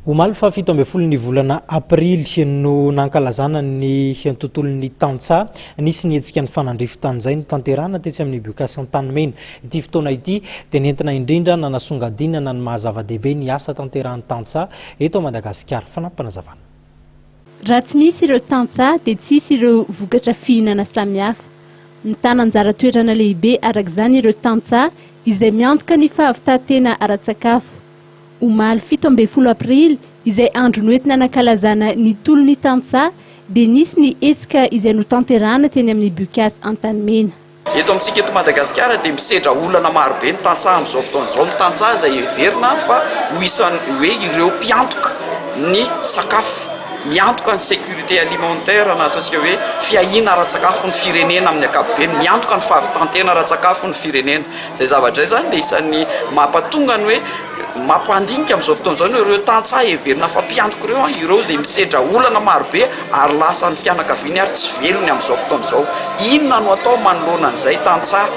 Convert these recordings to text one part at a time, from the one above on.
Omaly fa 17 ny volana aprily no nankalazana ny tolon'ny Tantsaha nisy ny hetsika ny fanandrifitany izay no tanterahana tetsy amin'ny Bucas Antanimena. Ity fotoana ity dia nentina indrindra nanasongadinana ny mahazava-dehibe ny asa tanterahan'ny Tantsaha eto Madagasikara. Fanampanazavana. Raha tsy misy ireo Tantsaha dia tsy misy ireo vokatra fihinana samihafa. Mitana anjara toerana lehibe arak'izany ireo Tantsaha izay miantoka ny fahavitantena ara-tsakafo. Omaly 17 aprily izay andro noentina nankalazana ny tolon'ny Tantsaha dia nisy ny hetsika izay no tanterahana teny amin'ny Bucas Antanimena. Eto amintsika eto Madagasikara dia misedra olana maro be ny Tantsaha amin'izao fotoan'izao. Ny Tantsaha izay heverina fa ho isan'ny hoe ireo mpiantoka ny sakafo, miantoka ny sécurité alimentaire na ataontsika hoe fiahina ara-tsakafo ny firenena amin'ny ankapobeny, miantoka ny fahavitantena ara-tsakafo ny firenena. Izay zavatra izany dia isan'ny mampatonga ny hoe mampandinika amin'izao fotoan'izao ireo Tantsaha heverina fa mpiantoka ireo dia misedra olana maro be ary lasa ny fianakaviany ary tsy velony amin'izao fotoan'izao. Inona no atao manoloana an'izay Tantsaha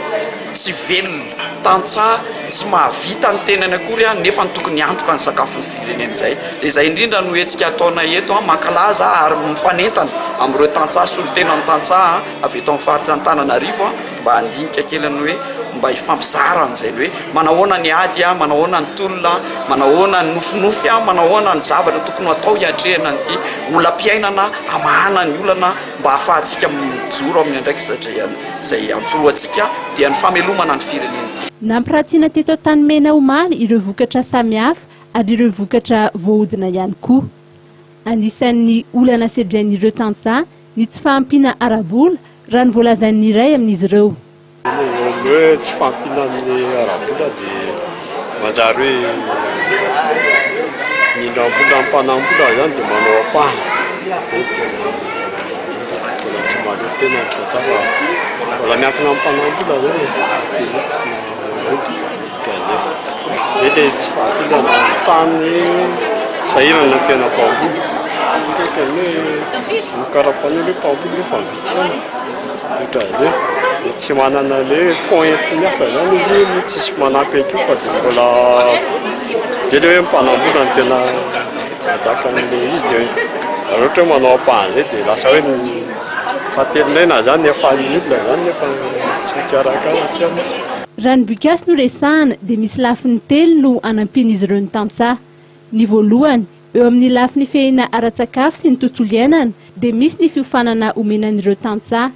tsy velona, Tantsaha tsy mahavita ny tenany akory nefa ny tokony antoka ny sakafo ny firenena izay. Dia izay indrindra no hetsika ataona eto mankalaza ary mifanentana amin'ireo Tantsaha solontenan'ny Tantsaha avy eto amin'ny faritra Antananarivo mba handinika kelany hoe mba hifampizara an'izay hoe manahoana ny ady, manahoana ny tolona, manahoana ny nofinofy, manahoana ny zavatra tokony atao hiatrehana an'ity olam-piainana amahana ny olana mba ahafahantsika mijoro amin'ny andraiky satria izay antsoroantsika dia ny famelomana ny firenena. Nampiratina teto Antanimena Omaly ireo vokatra samihafa ary ireo vokatra voahodina ihany koa. Anisan'ny olana sedran'ireo Tantsaha ny tsy fahampiana arabola raha ny voalazan'ny iray amin'izy ireo. Hoe tsy fampinan'ny arabola dia manjary hoe minambola ampanambola izany dia manao apaha. Izay tena tsy mahalo tena ny Tantsaha mbola miankina ampanambola izany izay dia tsy fampinana tany sahirana tena mpamboly. Tena hoe mikarapan'olo hoe mpamboly efa vidiana ohatra izay. Tsy manana le fond enti-miasa zany izy tsisy manampy akio fa dia mbola izay le hoe mpanambola ny tena manjakan'le izy dia ohatra hoe manao apaha izay dia lasa hoe fatelinaina zany efa ny olona zany nefa tsy mikarakara tsy amin'ny. Raha ny Bucas no resahana dia misy lafiny telo no anampian'izy ireo ny Tantsaha. Ny voalohany eo amin'ny lafiny fihahina ara-tsakafo sy ny tontolo iainana dia misy ny fiofanana omenan'ireo Tantsaha.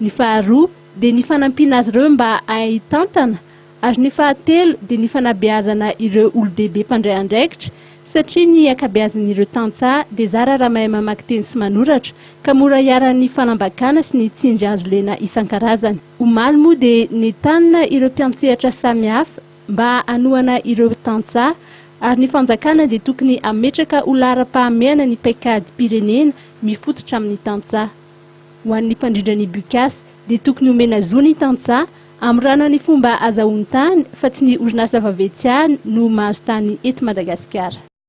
Ny faharoa dia ny fanampiana azy ireo mba ahitantana ary ny fahatelo dia ny fanabeazana ireo olo-dehibe mpandray andraikitra satria ny akabeazan'ireo Tantsaha dia zara raha mahay mamaky teny sy manoratra ka mora hiaran'ny fanambakana sy ny tsindry azo lena isan-karazany. Omaly moa dia nentina ireo mpiantsehatra samihafa mba hanohana ireo Tantsaha ary ny fanjakana dia tokony ametraka ho lara-pahameana ny paikady-pirenena mifototra amin'ny Tantsaha. Ho an'ny mpandrindrany Bucas dia tokony omena zo ny Tantsaha amrana ny fomba azahoan-tany fa tsy ny orinasa vaventy ihany no mahazo tany eto Madagasikara.